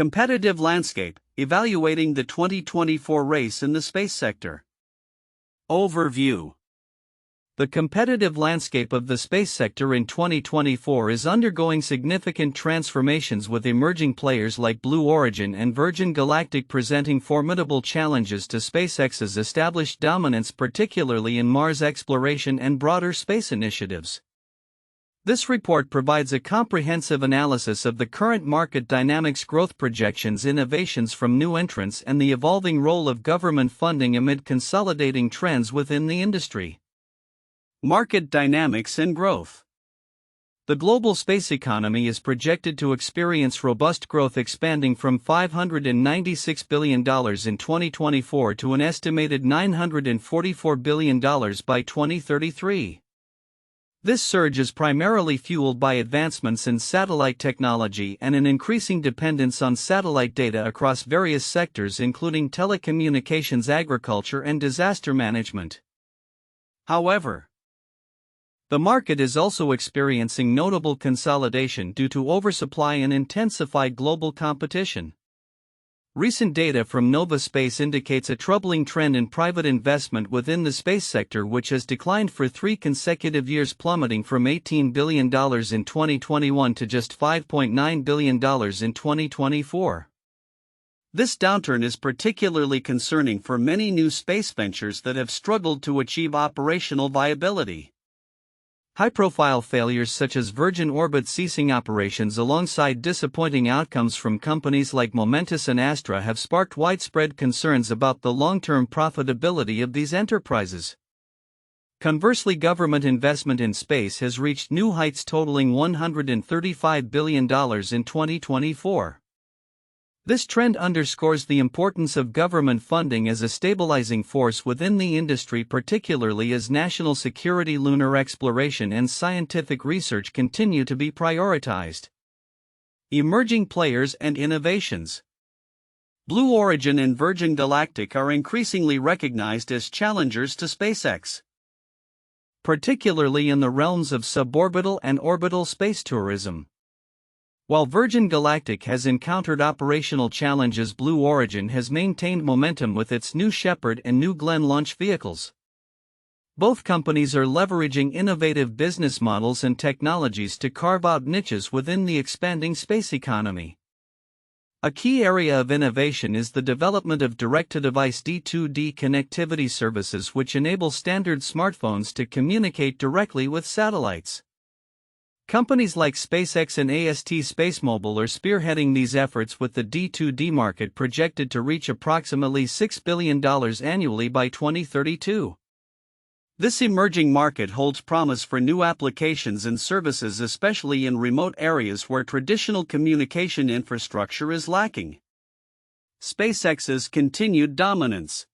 Competitive landscape, evaluating the 2024 race in the space sector. Overview. The competitive landscape of the space sector in 2024 is undergoing significant transformations, with emerging players like Blue Origin and Virgin Galactic presenting formidable challenges to SpaceX's established dominance, particularly in Mars exploration and broader space initiatives. This report provides a comprehensive analysis of the current market dynamics, growth projections, innovations from new entrants, and the evolving role of government funding amid consolidating trends within the industry. Market dynamics and growth. The global space economy is projected to experience robust growth, expanding from $596 billion in 2024 to an estimated $944 billion by 2033. This surge is primarily fueled by advancements in satellite technology and an increasing dependence on satellite data across various sectors, including telecommunications, agriculture, and disaster management. However, the market is also experiencing notable consolidation due to oversupply and intensified global competition. Recent data from Nova Space indicates a troubling trend in private investment within the space sector, which has declined for 3 consecutive years, plummeting from $18 billion in 2021 to just $5.9 billion in 2024. This downturn is particularly concerning for many new space ventures that have struggled to achieve operational viability. High-profile failures such as Virgin Orbit ceasing operations alongside disappointing outcomes from companies like Momentus and Astra have sparked widespread concerns about the long-term profitability of these enterprises. Conversely, government investment in space has reached new heights, totaling $135 billion in 2024. This trend underscores the importance of government funding as a stabilizing force within the industry, particularly as national security, lunar exploration, and scientific research continue to be prioritized. Emerging players and innovations. Blue Origin and Virgin Galactic are increasingly recognized as challengers to SpaceX, particularly in the realms of suborbital and orbital space tourism. While Virgin Galactic has encountered operational challenges, Blue Origin has maintained momentum with its New Shepard and New Glenn launch vehicles. Both companies are leveraging innovative business models and technologies to carve out niches within the expanding space economy. A key area of innovation is the development of direct-to-device D2D connectivity services, which enable standard smartphones to communicate directly with satellites. Companies like SpaceX and AST SpaceMobile are spearheading these efforts, with the D2D market projected to reach approximately $6 billion annually by 2032. This emerging market holds promise for new applications and services, especially in remote areas where traditional communication infrastructure is lacking. SpaceX's continued dominance.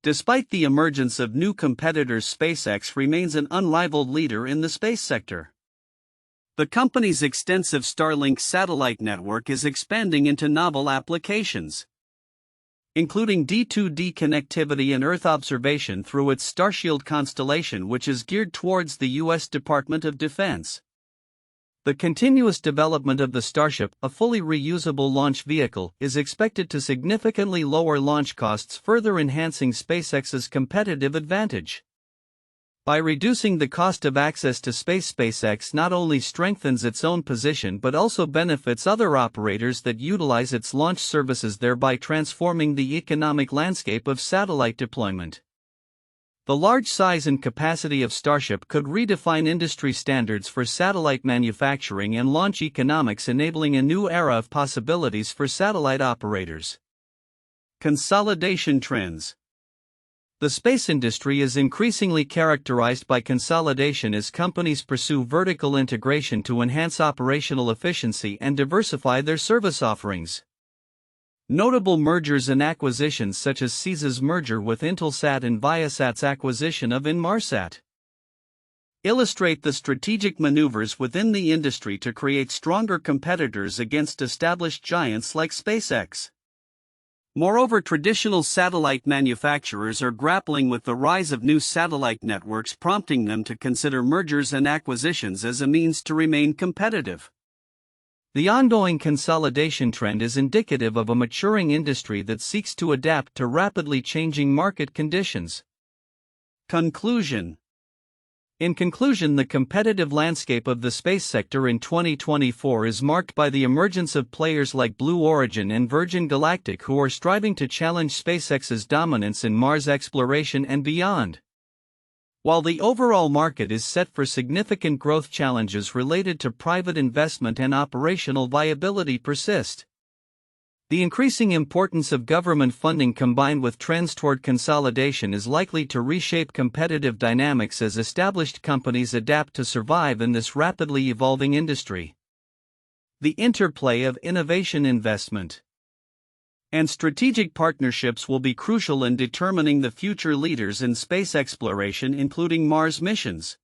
Despite the emergence of new competitors, SpaceX remains an unrivaled leader in the space sector. The company's extensive Starlink satellite network is expanding into novel applications, including D2D connectivity and Earth observation through its Starshield constellation, which is geared towards the U.S. Department of Defense. The continuous development of the Starship, a fully reusable launch vehicle, is expected to significantly lower launch costs, further enhancing SpaceX's competitive advantage. By reducing the cost of access to space, SpaceX not only strengthens its own position but also benefits other operators that utilize its launch services, thereby transforming the economic landscape of satellite deployment. The large size and capacity of Starship could redefine industry standards for satellite manufacturing and launch economics, enabling a new era of possibilities for satellite operators. Consolidation trends. The space industry is increasingly characterized by consolidation as companies pursue vertical integration to enhance operational efficiency and diversify their service offerings. Notable mergers and acquisitions such as SESA's merger with Intelsat and Viasat's acquisition of Inmarsat illustrate the strategic maneuvers within the industry to create stronger competitors against established giants like SpaceX. Moreover, traditional satellite manufacturers are grappling with the rise of new satellite networks, prompting them to consider mergers and acquisitions as a means to remain competitive. The ongoing consolidation trend is indicative of a maturing industry that seeks to adapt to rapidly changing market conditions. Conclusion. In conclusion, the competitive landscape of the space sector in 2024 is marked by the emergence of players like Blue Origin and Virgin Galactic who are striving to challenge SpaceX's dominance in Mars exploration and beyond. While the overall market is set for significant growth, challenges related to private investment and operational viability persist. The increasing importance of government funding combined with trends toward consolidation is likely to reshape competitive dynamics as established companies adapt to survive in this rapidly evolving industry. The interplay of innovation, investment, and strategic partnerships will be crucial in determining the future leaders in space exploration, including Mars missions.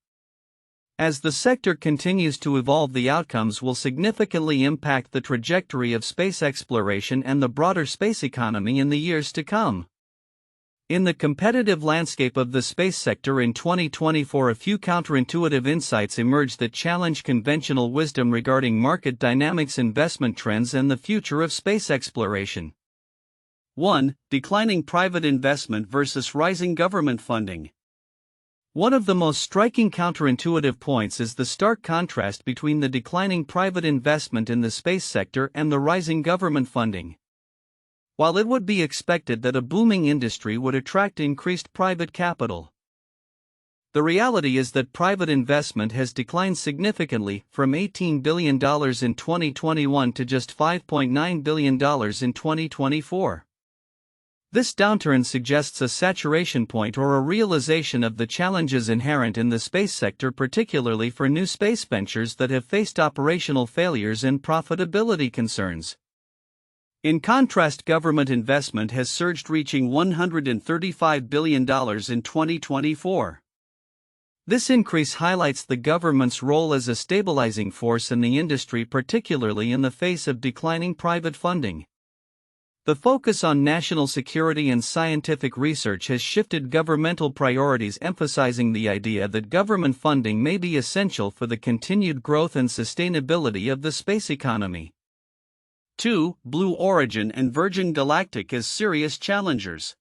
As the sector continues to evolve, the outcomes will significantly impact the trajectory of space exploration and the broader space economy in the years to come. In the competitive landscape of the space sector in 2024, a few counterintuitive insights emerge that challenge conventional wisdom regarding market dynamics, investment trends, and the future of space exploration. 1. Declining private investment versus rising government funding. One of the most striking counterintuitive points is the stark contrast between the declining private investment in the space sector and the rising government funding. While it would be expected that a booming industry would attract increased private capital, the reality is that private investment has declined significantly, from $18 billion in 2021 to just $5.9 billion in 2024. This downturn suggests a saturation point or a realization of the challenges inherent in the space sector, particularly for new space ventures that have faced operational failures and profitability concerns. In contrast, government investment has surged, reaching $135 billion in 2024. This increase highlights the government's role as a stabilizing force in the industry, particularly in the face of declining private funding. The focus on national security and scientific research has shifted governmental priorities, emphasizing the idea that government funding may be essential for the continued growth and sustainability of the space economy. 2. Blue Origin and Virgin Galactic as serious challengers.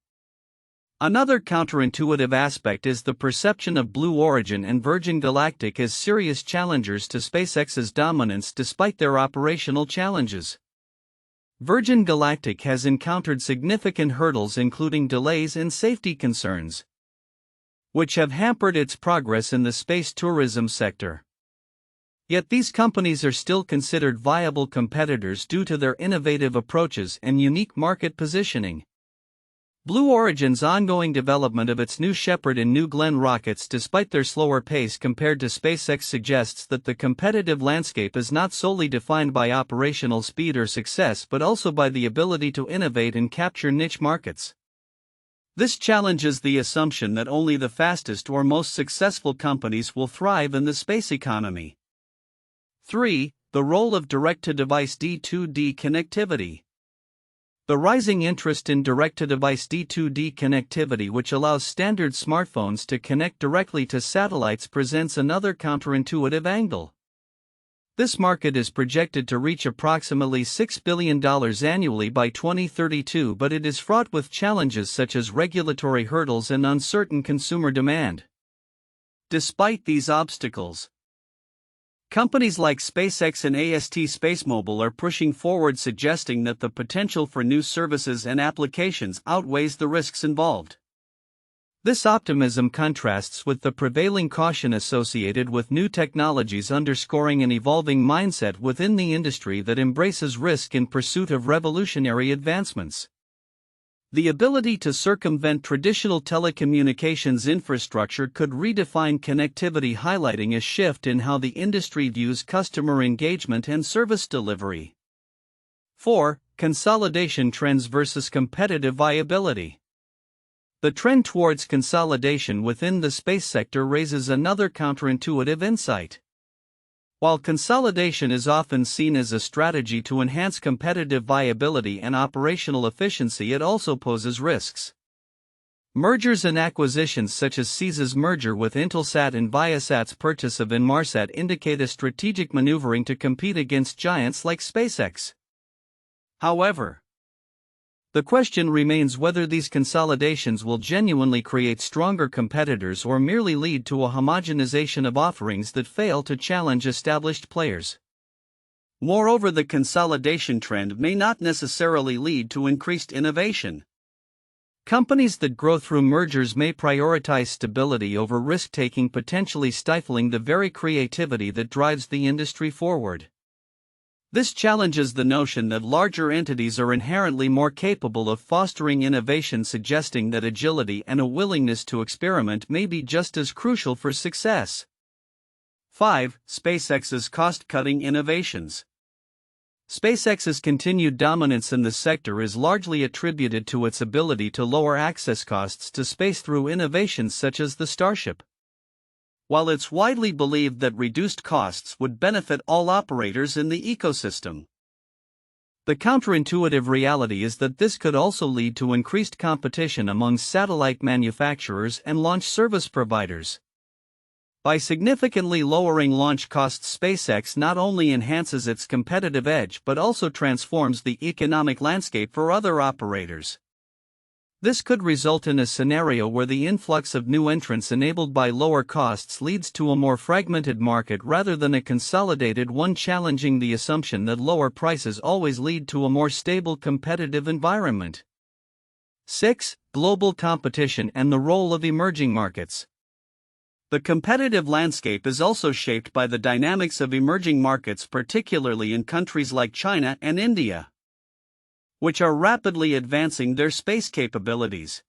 Another counterintuitive aspect is the perception of Blue Origin and Virgin Galactic as serious challengers to SpaceX's dominance despite their operational challenges. Virgin Galactic has encountered significant hurdles, including delays and safety concerns, which have hampered its progress in the space tourism sector. Yet these companies are still considered viable competitors due to their innovative approaches and unique market positioning. Blue Origin's ongoing development of its New Shepard and New Glenn rockets, despite their slower pace compared to SpaceX, suggests that the competitive landscape is not solely defined by operational speed or success but also by the ability to innovate and capture niche markets. This challenges the assumption that only the fastest or most successful companies will thrive in the space economy. 3. The role of direct-to-device D2D connectivity. The rising interest in direct-to-device D2D connectivity, which allows standard smartphones to connect directly to satellites, presents another counterintuitive angle. This market is projected to reach approximately $6 billion annually by 2032, but it is fraught with challenges such as regulatory hurdles and uncertain consumer demand. Despite these obstacles, companies like SpaceX and AST SpaceMobile are pushing forward, suggesting that the potential for new services and applications outweighs the risks involved. This optimism contrasts with the prevailing caution associated with new technologies, underscoring an evolving mindset within the industry that embraces risk in pursuit of revolutionary advancements. The ability to circumvent traditional telecommunications infrastructure could redefine connectivity, highlighting a shift in how the industry views customer engagement and service delivery. 4. Consolidation trends versus competitive viability. The trend towards consolidation within the space sector raises another counterintuitive insight. While consolidation is often seen as a strategy to enhance competitive viability and operational efficiency, it also poses risks. Mergers and acquisitions such as SpaceX's merger with Intelsat and Viasat's purchase of Inmarsat indicate a strategic maneuvering to compete against giants like SpaceX. However, the question remains whether these consolidations will genuinely create stronger competitors or merely lead to a homogenization of offerings that fail to challenge established players. Moreover, the consolidation trend may not necessarily lead to increased innovation. Companies that grow through mergers may prioritize stability over risk-taking, potentially stifling the very creativity that drives the industry forward. This challenges the notion that larger entities are inherently more capable of fostering innovation, suggesting that agility and a willingness to experiment may be just as crucial for success. 5. SpaceX's cost-cutting innovations. SpaceX's continued dominance in the sector is largely attributed to its ability to lower access costs to space through innovations such as the Starship. While it's widely believed that reduced costs would benefit all operators in the ecosystem, the counterintuitive reality is that this could also lead to increased competition among satellite manufacturers and launch service providers. By significantly lowering launch costs, SpaceX not only enhances its competitive edge but also transforms the economic landscape for other operators. This could result in a scenario where the influx of new entrants enabled by lower costs leads to a more fragmented market rather than a consolidated one, challenging the assumption that lower prices always lead to a more stable competitive environment. 6. Global competition and the role of emerging markets. The competitive landscape is also shaped by the dynamics of emerging markets, particularly in countries like China and India, which are rapidly advancing their space capabilities.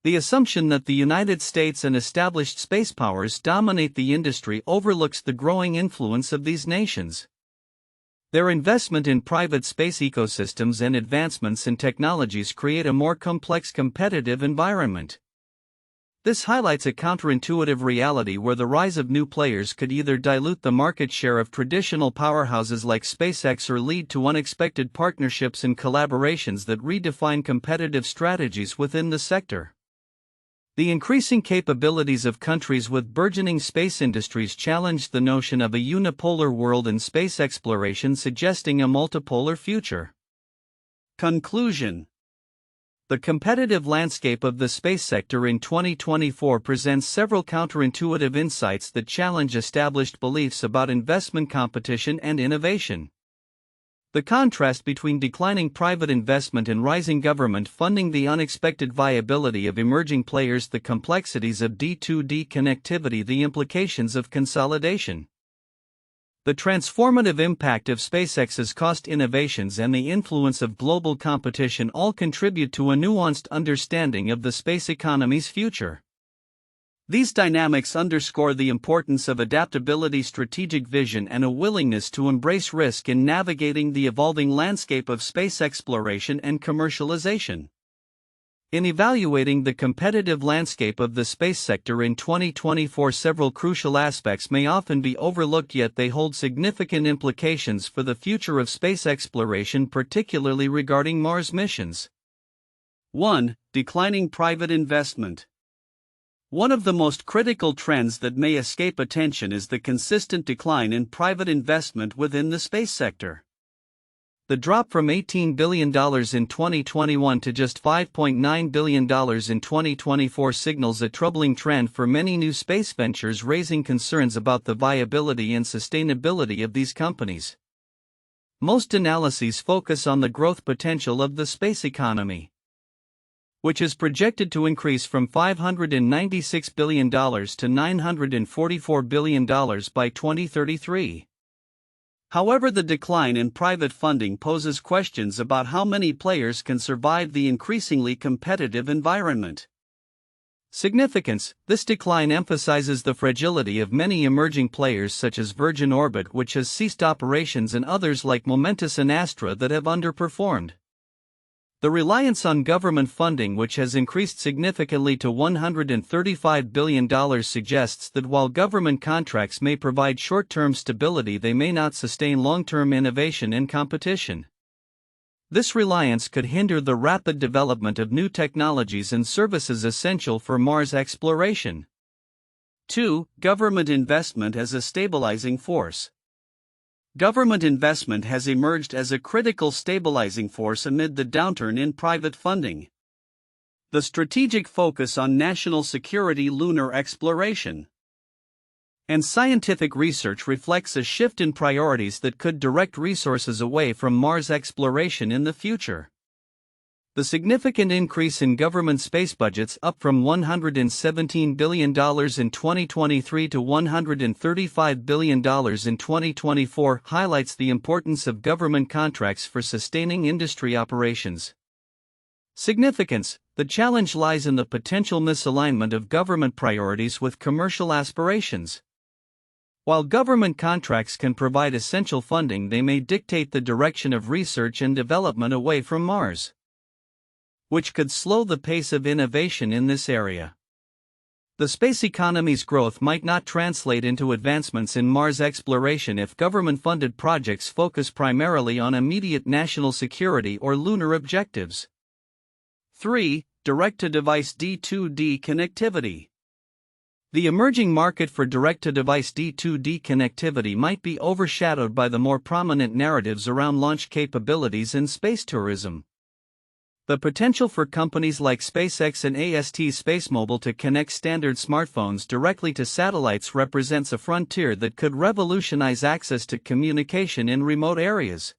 The assumption that the United States and established space powers dominate the industry overlooks the growing influence of these nations. Their investment in private space ecosystems and advancements in technologies create a more complex competitive environment. This highlights a counterintuitive reality where the rise of new players could either dilute the market share of traditional powerhouses like SpaceX or lead to unexpected partnerships and collaborations that redefine competitive strategies within the sector. The increasing capabilities of countries with burgeoning space industries challenge the notion of a unipolar world in space exploration, suggesting a multipolar future. Conclusion. The competitive landscape of the space sector in 2024 presents several counterintuitive insights that challenge established beliefs about investment, competition, and innovation. The contrast between declining private investment and rising government funding, the unexpected viability of emerging players, the complexities of D2D connectivity, the implications of consolidation. The transformative impact of SpaceX's cost innovations and the influence of global competition all contribute to a nuanced understanding of the space economy's future. These dynamics underscore the importance of adaptability, strategic vision, and a willingness to embrace risk in navigating the evolving landscape of space exploration and commercialization. In evaluating the competitive landscape of the space sector in 2024, several crucial aspects may often be overlooked, yet they hold significant implications for the future of space exploration, particularly regarding Mars missions. 1. Declining private investment. One of the most critical trends that may escape attention is the consistent decline in private investment within the space sector. The drop from $18 billion in 2021 to just $5.9 billion in 2024 signals a troubling trend for many new space ventures, raising concerns about the viability and sustainability of these companies. Most analyses focus on the growth potential of the space economy, which is projected to increase from $596 billion to $944 billion by 2033. However, the decline in private funding poses questions about how many players can survive the increasingly competitive environment. Significance. This decline emphasizes the fragility of many emerging players such as Virgin Orbit, which has ceased operations, and others like Momentus and Astra that have underperformed. The reliance on government funding, which has increased significantly to $135 billion, suggests that while government contracts may provide short-term stability, they may not sustain long-term innovation and competition. This reliance could hinder the rapid development of new technologies and services essential for Mars exploration. 2. Government investment as a stabilizing force. Government investment has emerged as a critical stabilizing force amid the downturn in private funding. The strategic focus on national security, lunar exploration, and scientific research reflects a shift in priorities that could direct resources away from Mars exploration in the future. The significant increase in government space budgets, up from $117 billion in 2023 to $135 billion in 2024, highlights the importance of government contracts for sustaining industry operations. Significance: the challenge lies in the potential misalignment of government priorities with commercial aspirations. While government contracts can provide essential funding, they may dictate the direction of research and development away from Mars, which could slow the pace of innovation in this area. The space economy's growth might not translate into advancements in Mars exploration if government-funded projects focus primarily on immediate national security or lunar objectives. 3. Direct-to-device D2D connectivity. The emerging market for direct-to-device D2D connectivity might be overshadowed by the more prominent narratives around launch capabilities and space tourism. The potential for companies like SpaceX and AST SpaceMobile to connect standard smartphones directly to satellites represents a frontier that could revolutionize access to communication in remote areas.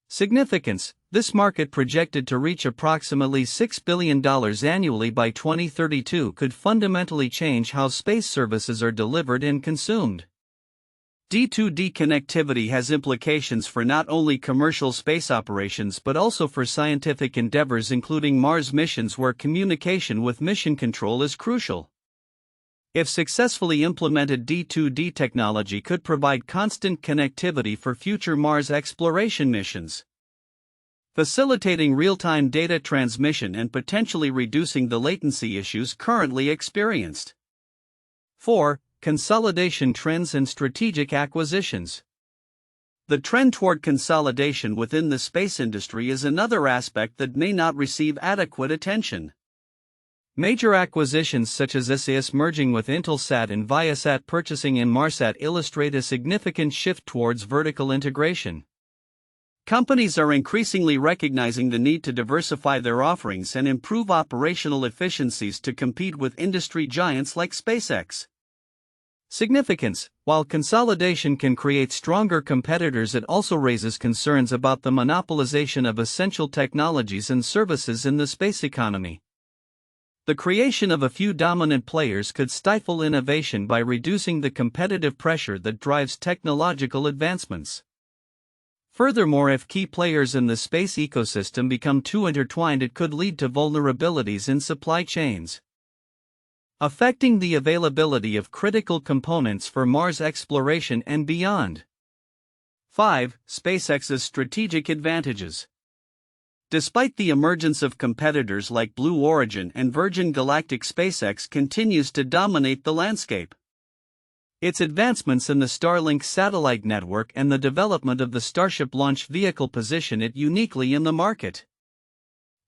Significance: this market, projected to reach approximately $6 billion annually by 2032, could fundamentally change how space services are delivered and consumed. D2D connectivity has implications for not only commercial space operations but also for scientific endeavors, including Mars missions, where communication with mission control is crucial. If successfully implemented, D2D technology could provide constant connectivity for future Mars exploration missions, facilitating real-time data transmission and potentially reducing the latency issues currently experienced. 4. Consolidation trends and strategic acquisitions. The trend toward consolidation within the space industry is another aspect that may not receive adequate attention. Major acquisitions such as SAS merging with Intelsat and Viasat purchasing Inmarsat illustrate a significant shift towards vertical integration. Companies are increasingly recognizing the need to diversify their offerings and improve operational efficiencies to compete with industry giants like SpaceX. Significance: while consolidation can create stronger competitors, it also raises concerns about the monopolization of essential technologies and services in the space economy. The creation of a few dominant players could stifle innovation by reducing the competitive pressure that drives technological advancements. Furthermore, if key players in the space ecosystem become too intertwined, it could lead to vulnerabilities in supply chains, affecting the availability of critical components for Mars exploration and beyond. 5. SpaceX's strategic advantages. Despite the emergence of competitors like Blue Origin and Virgin Galactic, SpaceX continues to dominate the landscape. Its advancements in the Starlink satellite network and the development of the Starship launch vehicle position it uniquely in the market.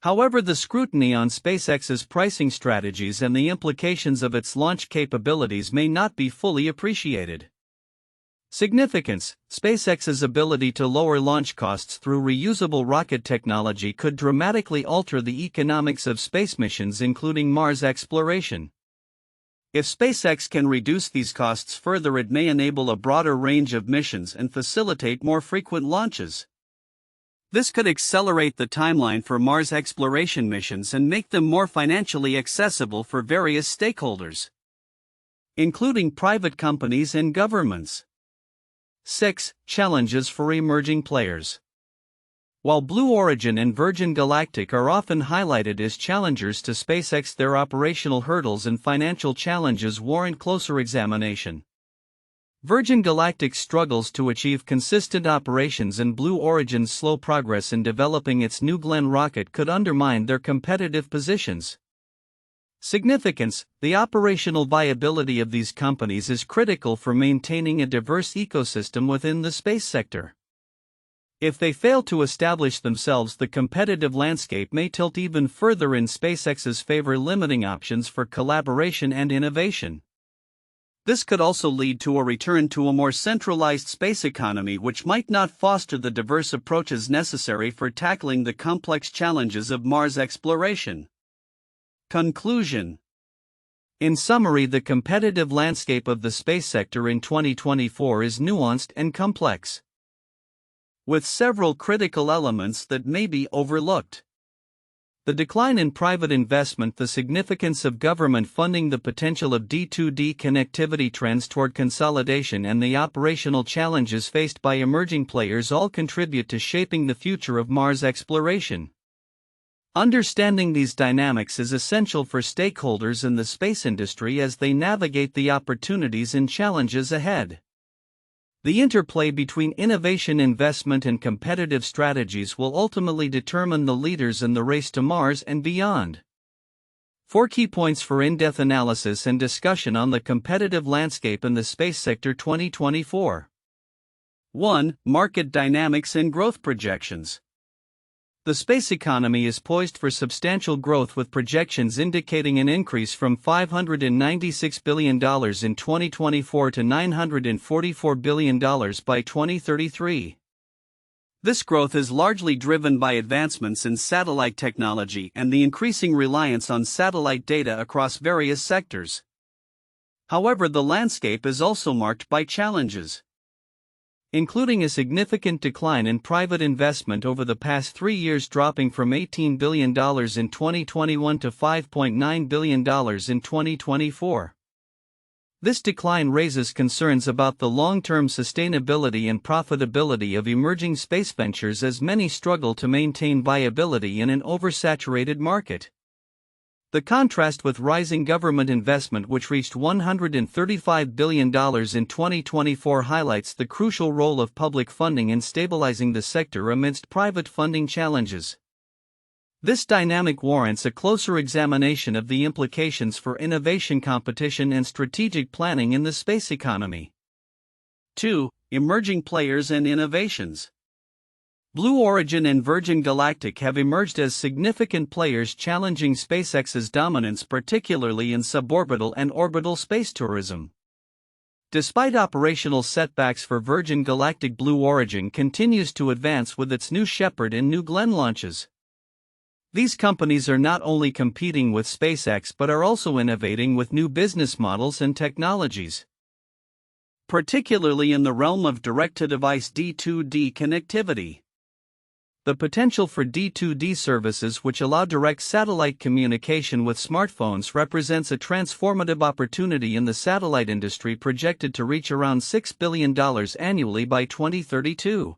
However, the scrutiny on SpaceX's pricing strategies and the implications of its launch capabilities may not be fully appreciated. Significance: SpaceX's ability to lower launch costs through reusable rocket technology could dramatically alter the economics of space missions, including Mars exploration. If SpaceX can reduce these costs further, it may enable a broader range of missions and facilitate more frequent launches. This could accelerate the timeline for Mars exploration missions and make them more financially accessible for various stakeholders, including private companies and governments. 6. Challenges for emerging players. While Blue Origin and Virgin Galactic are often highlighted as challengers to SpaceX, their operational hurdles and financial challenges warrant closer examination. Virgin Galactic struggles to achieve consistent operations, and Blue Origin's slow progress in developing its New Glenn rocket could undermine their competitive positions. Significance: the operational viability of these companies is critical for maintaining a diverse ecosystem within the space sector. If they fail to establish themselves, the competitive landscape may tilt even further in SpaceX's favor, limiting options for collaboration and innovation. This could also lead to a return to a more centralized space economy, which might not foster the diverse approaches necessary for tackling the complex challenges of Mars exploration. Conclusion. In summary, the competitive landscape of the space sector in 2024 is nuanced and complex, with several critical elements that may be overlooked. The decline in private investment, the significance of government funding, the potential of D2D connectivity, trends toward consolidation, and the operational challenges faced by emerging players all contribute to shaping the future of Mars exploration. Understanding these dynamics is essential for stakeholders in the space industry as they navigate the opportunities and challenges ahead. The interplay between innovation, investment, and competitive strategies will ultimately determine the leaders in the race to Mars and beyond. 4 key points for in-depth analysis and discussion on the competitive landscape in the space sector 2024. 1. Market dynamics and growth projections. The space economy is poised for substantial growth, with projections indicating an increase from $596 billion in 2024 to $944 billion by 2033. This growth is largely driven by advancements in satellite technology and the increasing reliance on satellite data across various sectors. However, the landscape is also marked by challenges, including a significant decline in private investment over the past 3 years, dropping from $18 billion in 2021 to $5.9 billion in 2024. This decline raises concerns about the long-term sustainability and profitability of emerging space ventures, as many struggle to maintain viability in an oversaturated market. The contrast with rising government investment, which reached $135 billion in 2024, highlights the crucial role of public funding in stabilizing the sector amidst private funding challenges. This dynamic warrants a closer examination of the implications for innovation, competition, and strategic planning in the space economy. 2. Emerging players and innovations. Blue Origin and Virgin Galactic have emerged as significant players, challenging SpaceX's dominance, particularly in suborbital and orbital space tourism. Despite operational setbacks for Virgin Galactic, Blue Origin continues to advance with its New Shepard and New Glenn launches. These companies are not only competing with SpaceX but are also innovating with new business models and technologies, particularly in the realm of direct-to-device D2D connectivity. The potential for D2D services, which allow direct satellite communication with smartphones, represents a transformative opportunity in the satellite industry, projected to reach around $6 billion annually by 2032.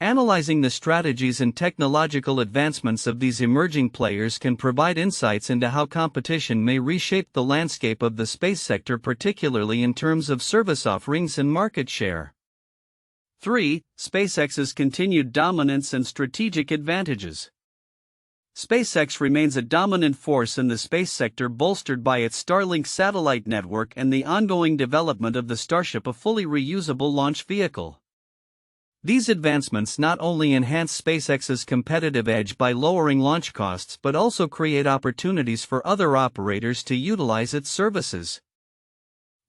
Analyzing the strategies and technological advancements of these emerging players can provide insights into how competition may reshape the landscape of the space sector, particularly in terms of service offerings and market share. 3. SpaceX's continued dominance and strategic advantages. SpaceX remains a dominant force in the space sector, bolstered by its Starlink satellite network and the ongoing development of the Starship, a fully reusable launch vehicle. These advancements not only enhance SpaceX's competitive edge by lowering launch costs but also create opportunities for other operators to utilize its services,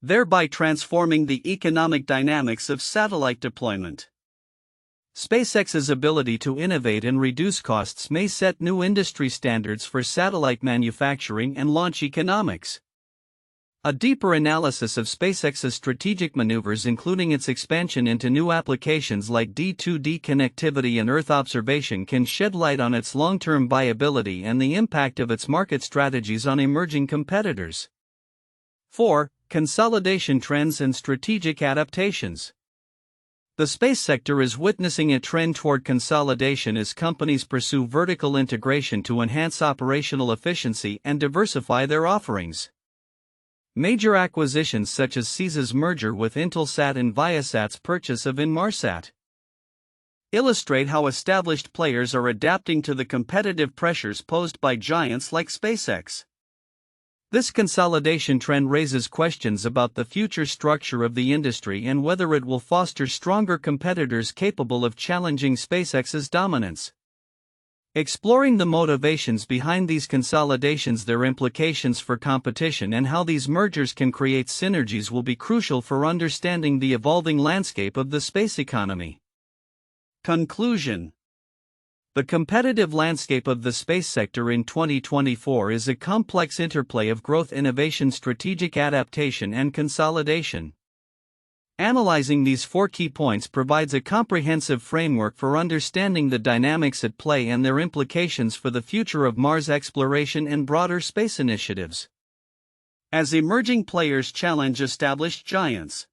thereby transforming the economic dynamics of satellite deployment. SpaceX's ability to innovate and reduce costs may set new industry standards for satellite manufacturing and launch economics. A deeper analysis of SpaceX's strategic maneuvers, including its expansion into new applications like D2D connectivity and Earth observation, can shed light on its long-term viability and the impact of its market strategies on emerging competitors. 4. Consolidation trends and strategic adaptations. The space sector is witnessing a trend toward consolidation as companies pursue vertical integration to enhance operational efficiency and diversify their offerings. Major acquisitions such as SpaceX's merger with Intelsat and Viasat's purchase of Inmarsat illustrate how established players are adapting to the competitive pressures posed by giants like SpaceX. This consolidation trend raises questions about the future structure of the industry and whether it will foster stronger competitors capable of challenging SpaceX's dominance. Exploring the motivations behind these consolidations, their implications for competition, and how these mergers can create synergies will be crucial for understanding the evolving landscape of the space economy. Conclusion: the competitive landscape of the space sector in 2024 is a complex interplay of growth, innovation, strategic adaptation, and consolidation. Analyzing these 4 key points provides a comprehensive framework for understanding the dynamics at play and their implications for the future of Mars exploration and broader space initiatives. As emerging players challenge established giants,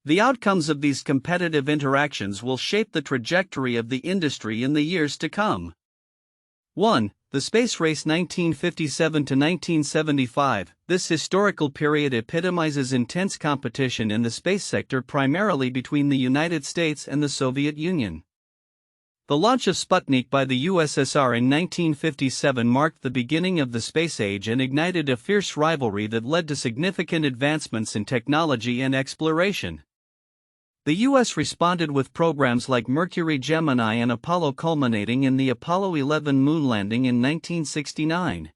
the outcomes of these competitive interactions will shape the trajectory of the industry in the years to come. 1. The Space Race 1957 to 1975. This historical period epitomizes intense competition in the space sector, primarily between the United States and the Soviet Union. The launch of Sputnik by the USSR in 1957 marked the beginning of the space age and ignited a fierce rivalry that led to significant advancements in technology and exploration. The U.S. responded with programs like Mercury, Gemini, and Apollo, culminating in the Apollo 11 moon landing in 1969.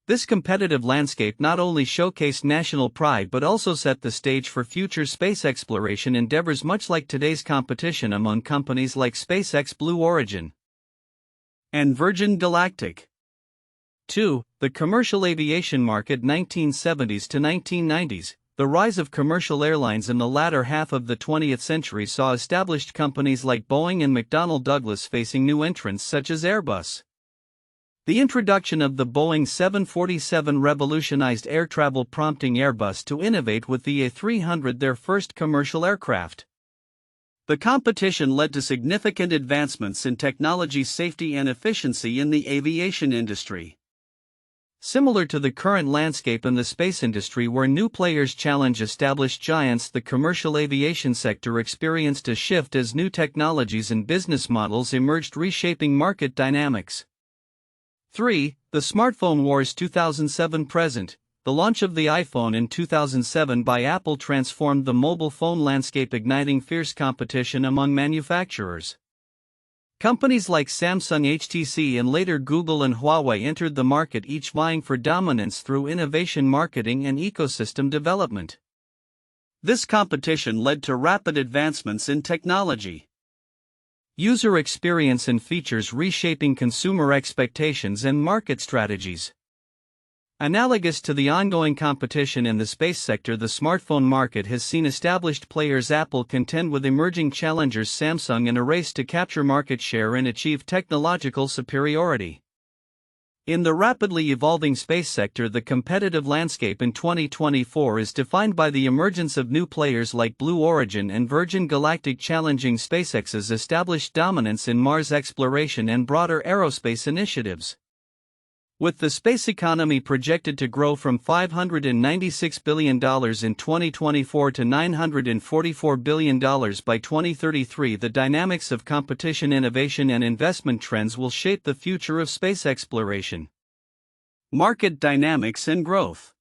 This competitive landscape not only showcased national pride but also set the stage for future space exploration endeavors, much like today's competition among companies like SpaceX, Blue Origin, and Virgin Galactic. 2. The commercial aviation market 1970s to 1990s. The rise of commercial airlines in the latter half of the 20th century saw established companies like Boeing and McDonnell Douglas facing new entrants such as Airbus. The introduction of the Boeing 747 revolutionized air travel, prompting Airbus to innovate with the A300, their first commercial aircraft. The competition led to significant advancements in technology, safety, and efficiency in the aviation industry. Similar to the current landscape in the space industry, where new players challenge established giants, the commercial aviation sector experienced a shift as new technologies and business models emerged, reshaping market dynamics. 3. The smartphone wars 2007-present. The launch of the iPhone in 2007 by Apple transformed the mobile phone landscape, igniting fierce competition among manufacturers. Companies like Samsung, HTC, and later Google and Huawei entered the market, each vying for dominance through innovation, marketing, and ecosystem development. This competition led to rapid advancements in technology, user experience, and features, reshaping consumer expectations and market strategies. Analogous to the ongoing competition in the space sector, the smartphone market has seen established players Apple contend with emerging challengers Samsung in a race to capture market share and achieve technological superiority. In the rapidly evolving space sector, the competitive landscape in 2024 is defined by the emergence of new players like Blue Origin and Virgin Galactic, challenging SpaceX's established dominance in Mars exploration and broader aerospace initiatives. With the space economy projected to grow from $596 billion in 2024 to $944 billion by 2033, the dynamics of competition, innovation, and investment trends will shape the future of space exploration. Market dynamics and growth.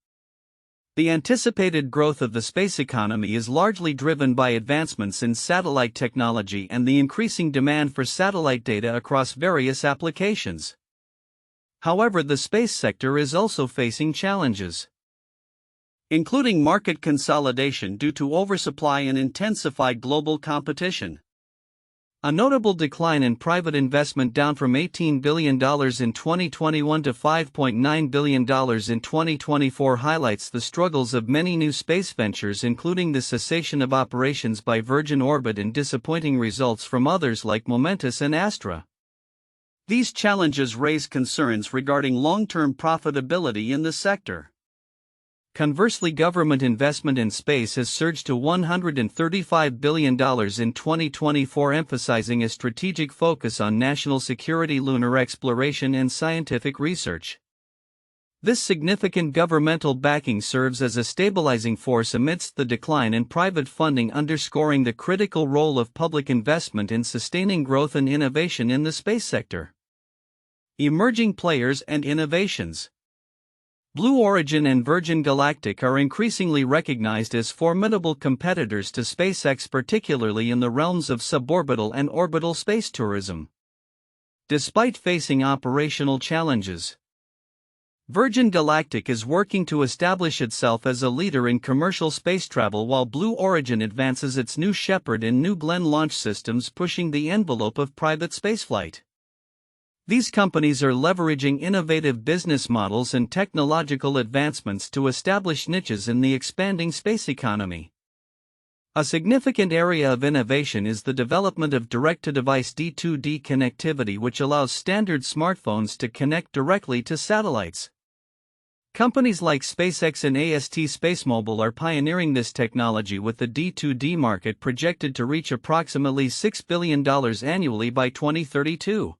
The anticipated growth of the space economy is largely driven by advancements in satellite technology and the increasing demand for satellite data across various applications. However, the space sector is also facing challenges, including market consolidation due to oversupply and intensified global competition. A notable decline in private investment, down from $18 billion in 2021 to $5.9 billion in 2024, highlights the struggles of many new space ventures, including the cessation of operations by Virgin Orbit and disappointing results from others like Momentus and Astra. These challenges raise concerns regarding long-term profitability in the sector. Conversely, government investment in space has surged to $135 billion in 2024, emphasizing a strategic focus on national security, lunar exploration, and scientific research. This significant governmental backing serves as a stabilizing force amidst the decline in private funding, underscoring the critical role of public investment in sustaining growth and innovation in the space sector. Emerging players and innovations. Blue Origin and Virgin Galactic are increasingly recognized as formidable competitors to SpaceX, particularly in the realms of suborbital and orbital space tourism. Despite facing operational challenges, Virgin Galactic is working to establish itself as a leader in commercial space travel, while Blue Origin advances its New Shepard and New Glenn launch systems, pushing the envelope of private spaceflight. These companies are leveraging innovative business models and technological advancements to establish niches in the expanding space economy. A significant area of innovation is the development of direct-to-device D2D connectivity, which allows standard smartphones to connect directly to satellites. Companies like SpaceX and AST SpaceMobile are pioneering this technology, with the D2D market projected to reach approximately $6 billion annually by 2032.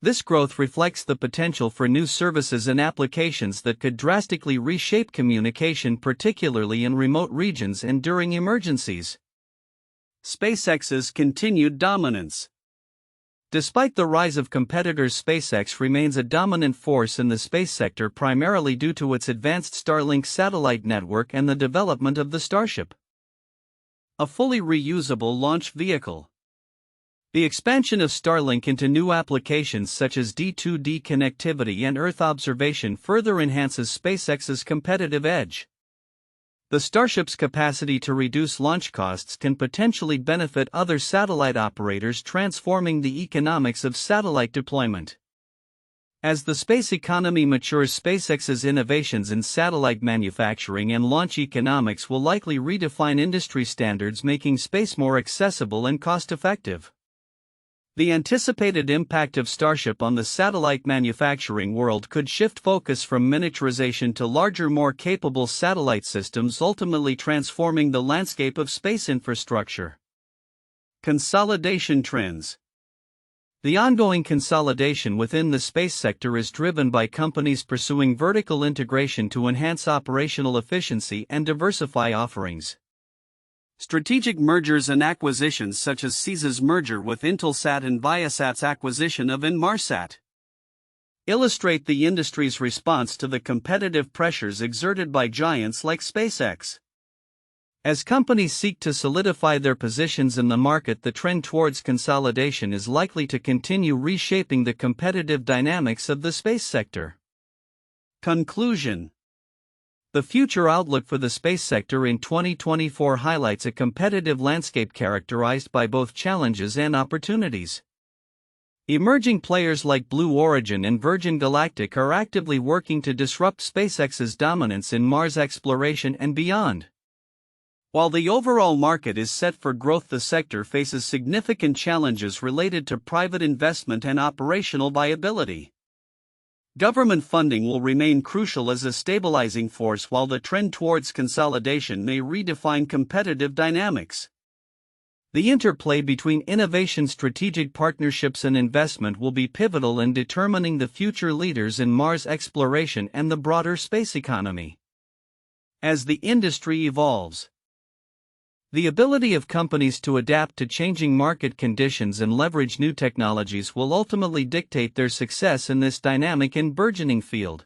This growth reflects the potential for new services and applications that could drastically reshape communication, particularly in remote regions and during emergencies. SpaceX's continued dominance. Despite the rise of competitors, SpaceX remains a dominant force in the space sector, primarily due to its advanced Starlink satellite network and the development of the Starship, a fully reusable launch vehicle. The expansion of Starlink into new applications such as D2D connectivity and Earth observation further enhances SpaceX's competitive edge. The Starship's capacity to reduce launch costs can potentially benefit other satellite operators, transforming the economics of satellite deployment. As the space economy matures, SpaceX's innovations in satellite manufacturing and launch economics will likely redefine industry standards, making space more accessible and cost-effective. The anticipated impact of Starship on the satellite manufacturing world could shift focus from miniaturization to larger, more capable satellite systems, ultimately transforming the landscape of space infrastructure. Consolidation trends. The ongoing consolidation within the space sector is driven by companies pursuing vertical integration to enhance operational efficiency and diversify offerings. Strategic mergers and acquisitions, such as SpaceX's merger with Intelsat and Viasat's acquisition of Inmarsat, illustrate the industry's response to the competitive pressures exerted by giants like SpaceX. As companies seek to solidify their positions in the market, the trend towards consolidation is likely to continue, reshaping the competitive dynamics of the space sector. Conclusion. The future outlook for the space sector in 2024 highlights a competitive landscape characterized by both challenges and opportunities. Emerging players like Blue Origin and Virgin Galactic are actively working to disrupt SpaceX's dominance in Mars exploration and beyond. While the overall market is set for growth, the sector faces significant challenges related to private investment and operational viability. Government funding will remain crucial as a stabilizing force, while the trend towards consolidation may redefine competitive dynamics. The interplay between innovation, strategic partnerships, and investment will be pivotal in determining the future leaders in Mars exploration and the broader space economy. As the industry evolves, the ability of companies to adapt to changing market conditions and leverage new technologies will ultimately dictate their success in this dynamic and burgeoning field.